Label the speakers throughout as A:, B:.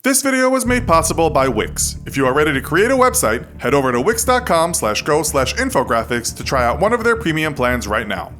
A: This video was made possible by Wix. If you are ready to create a website, head over to wix.com/go/infographics to try out one of their premium plans right now.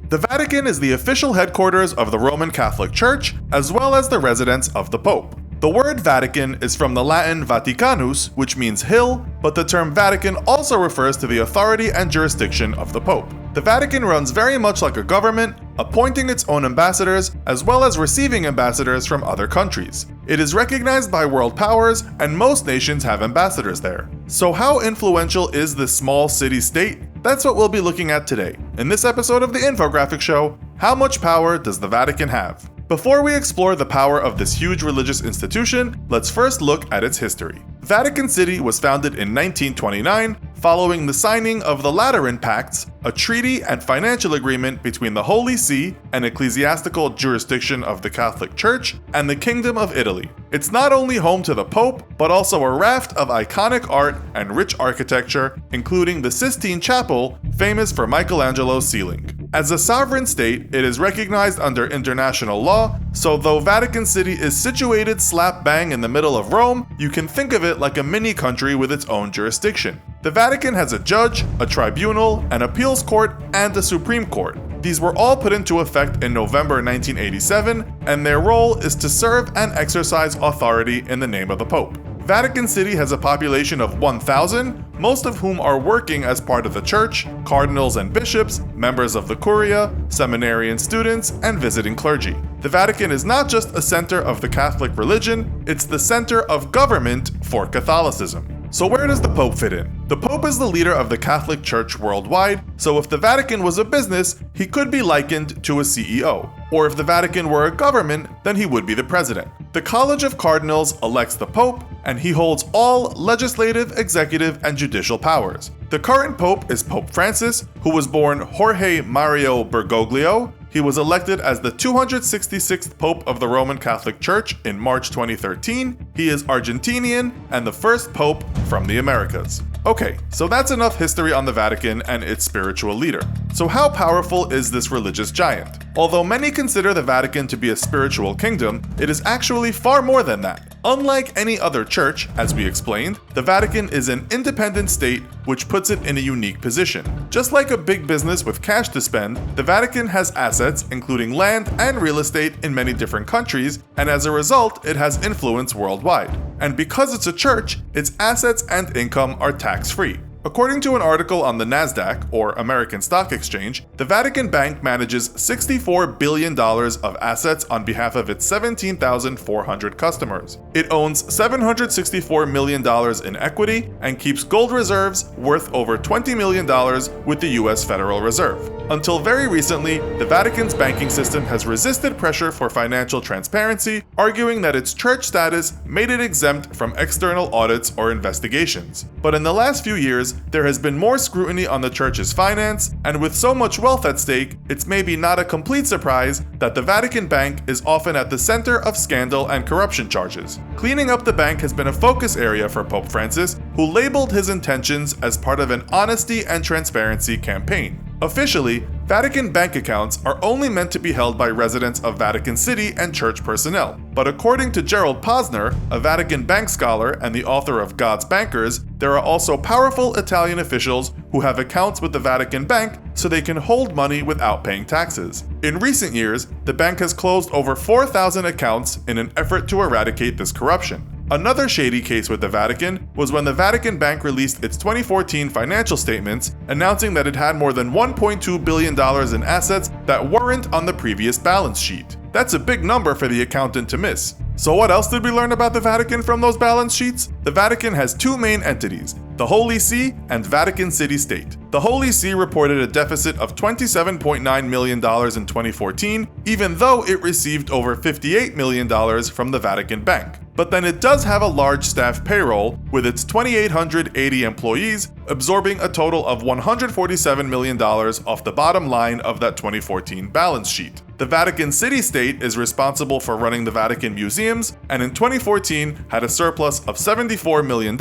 A: The Vatican is the official headquarters of the Roman Catholic Church, as well as the residence of the Pope. The word Vatican is from the Latin Vaticanus, which means hill, but the term Vatican also refers to the authority and jurisdiction of the Pope. The Vatican runs very much like a government, appointing its own ambassadors, as well as receiving ambassadors from other countries. It is recognized by world powers, and most nations have ambassadors there. So how influential is this small city-state? That's what we'll be looking at today. In this episode of the Infographics Show, how much power does the Vatican have? Before we explore the power of this huge religious institution, let's first look at its history. Vatican City was founded in 1929, following the signing of the Lateran Pacts, a treaty and financial agreement between the Holy See, an ecclesiastical jurisdiction of the Catholic Church, and the Kingdom of Italy. It's not only home to the Pope, but also a raft of iconic art and rich architecture, including the Sistine Chapel, famous for Michelangelo's ceiling. As a sovereign state, it is recognized under international law, so though Vatican City is situated slap bang in the middle of Rome, you can think of it like a mini country with its own jurisdiction. The Vatican has a judge, a tribunal, an appeals court, and a Supreme Court. These were all put into effect in November 1987, and their role is to serve and exercise authority in the name of the Pope. Vatican City has a population of 1,000, most of whom are working as part of the church, cardinals and bishops, members of the Curia, seminarian students, and visiting clergy. The Vatican is not just a center of the Catholic religion, it's the center of government for Catholicism. So where does the Pope fit in? The Pope is the leader of the Catholic Church worldwide, so if the Vatican was a business, he could be likened to a CEO. Or if the Vatican were a government, then he would be the president. The College of Cardinals elects the Pope, and he holds all legislative, executive, and judicial powers. The current Pope is Pope Francis, who was born Jorge Mario Bergoglio. He was elected as the 266th Pope of the Roman Catholic Church in March 2013. He is Argentinian and the first Pope from the Americas. Okay, so that's enough history on the Vatican and its spiritual leader. So how powerful is this religious giant? Although many consider the Vatican to be a spiritual kingdom, it is actually far more than that. Unlike any other church, as we explained, the Vatican is an independent state, which puts it in a unique position. Just like a big business with cash to spend, the Vatican has assets, including land and real estate in many different countries, and as a result, it has influence worldwide. And because it's a church, its assets and income are tax-free. According to an article on the NASDAQ, or American Stock Exchange, the Vatican Bank manages $64 billion of assets on behalf of its 17,400 customers. It owns $764 million in equity and keeps gold reserves worth over $20 million with the US Federal Reserve. Until very recently, the Vatican's banking system has resisted pressure for financial transparency, arguing that its church status made it exempt from external audits or investigations. But in the last few years, there has been more scrutiny on the church's finance, and with so much wealth at stake, it's maybe not a complete surprise that the Vatican Bank is often at the center of scandal and corruption charges. Cleaning up the bank has been a focus area for Pope Francis, who labeled his intentions as part of an honesty and transparency campaign. Officially, Vatican bank accounts are only meant to be held by residents of Vatican City and church personnel. But according to Gerald Posner, a Vatican Bank scholar and the author of God's Bankers, there are also powerful Italian officials who have accounts with the Vatican Bank so they can hold money without paying taxes. In recent years, the bank has closed over 4,000 accounts in an effort to eradicate this corruption. Another shady case with the Vatican was when the Vatican Bank released its 2014 financial statements, announcing that it had more than $1.2 billion in assets that weren't on the previous balance sheet. That's a big number for the accountant to miss. So what else did we learn about the Vatican from those balance sheets? The Vatican has two main entities, the Holy See and Vatican City State. The Holy See reported a deficit of $27.9 million in 2014, even though it received over $58 million from the Vatican Bank. But then it does have a large staff payroll, with its 2,880 employees absorbing a total of $147 million off the bottom line of that 2014 balance sheet. The Vatican city-state is responsible for running the Vatican museums, and in 2014 had a surplus of $74 million,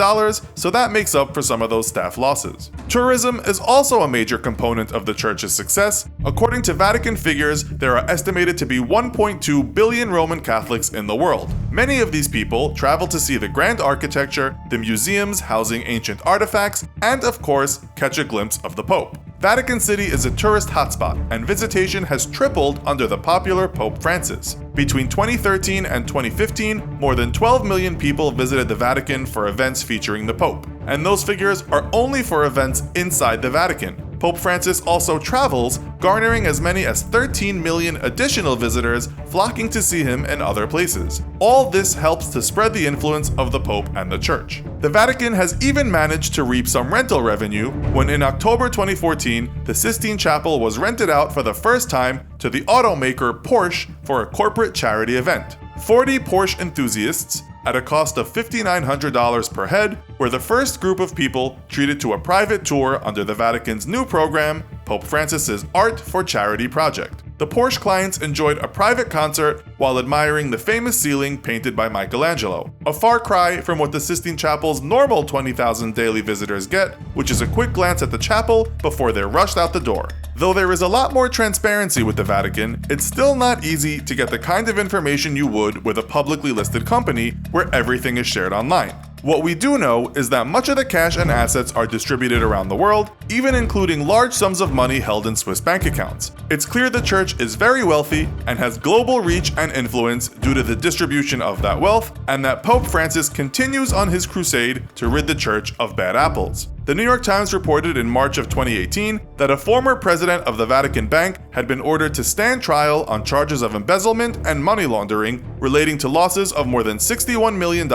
A: so that makes up for some of those staff losses. Tourism is also a major component of the church's success. According to Vatican figures, there are estimated to be 1.2 billion Roman Catholics in the world. Many of these people travel to see the grand architecture, the museums housing ancient artifacts, and of course, catch a glimpse of the Pope. Vatican City is a tourist hotspot, and visitation has tripled under the popular Pope Francis. Between 2013 and 2015, more than 12 million people visited the Vatican for events featuring the Pope, and those figures are only for events inside the Vatican. Pope Francis also travels, garnering as many as 13 million additional visitors flocking to see him in other places. All this helps to spread the influence of the Pope and the Church. The Vatican has even managed to reap some rental revenue when in October 2014, the Sistine Chapel was rented out for the first time to the automaker Porsche for a corporate charity event. 40 Porsche enthusiasts, at a cost of $5,900 per head, were the first group of people treated to a private tour under the Vatican's new program, Pope Francis's Art for Charity project. The Porsche clients enjoyed a private concert while admiring the famous ceiling painted by Michelangelo, a far cry from what the Sistine Chapel's normal 20,000 daily visitors get, which is a quick glance at the chapel before they're rushed out the door. Though there is a lot more transparency with the Vatican, it's still not easy to get the kind of information you would with a publicly listed company where everything is shared online. What we do know is that much of the cash and assets are distributed around the world, even including large sums of money held in Swiss bank accounts. It's clear the church is very wealthy and has global reach and influence due to the distribution of that wealth, and that Pope Francis continues on his crusade to rid the church of bad apples. The New York Times reported in March of 2018 that a former president of the Vatican Bank had been ordered to stand trial on charges of embezzlement and money laundering relating to losses of more than $61 million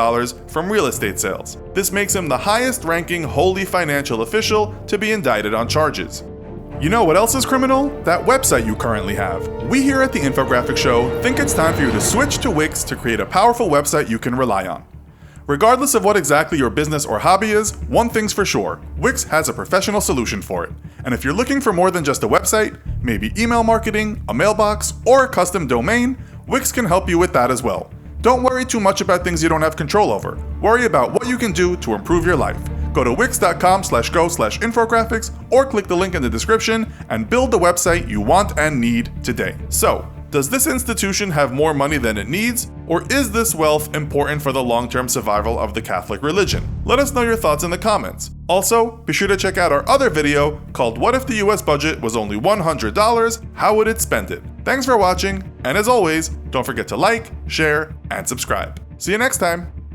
A: from real estate sales. This makes him the highest-ranking holy financial official to be indicted on charges. You know what else is criminal? That website you currently have. We here at the Infographics Show think it's time for you to switch to Wix to create a powerful website you can rely on. Regardless of what exactly your business or hobby is, one thing's for sure, Wix has a professional solution for it. And if you're looking for more than just a website, maybe email marketing, a mailbox, or a custom domain, Wix can help you with that as well. Don't worry too much about things you don't have control over. Worry about what you can do to improve your life. Go to wix.com/go/infographics or click the link in the description and build the website you want and need today. So, does this institution have more money than it needs, or is this wealth important for the long-term survival of the Catholic religion? Let us know your thoughts in the comments. Also, be sure to check out our other video called What If the US Budget Was Only $100? How Would It Spend It? Thanks for watching, and as always, don't forget to like, share, and subscribe. See you next time!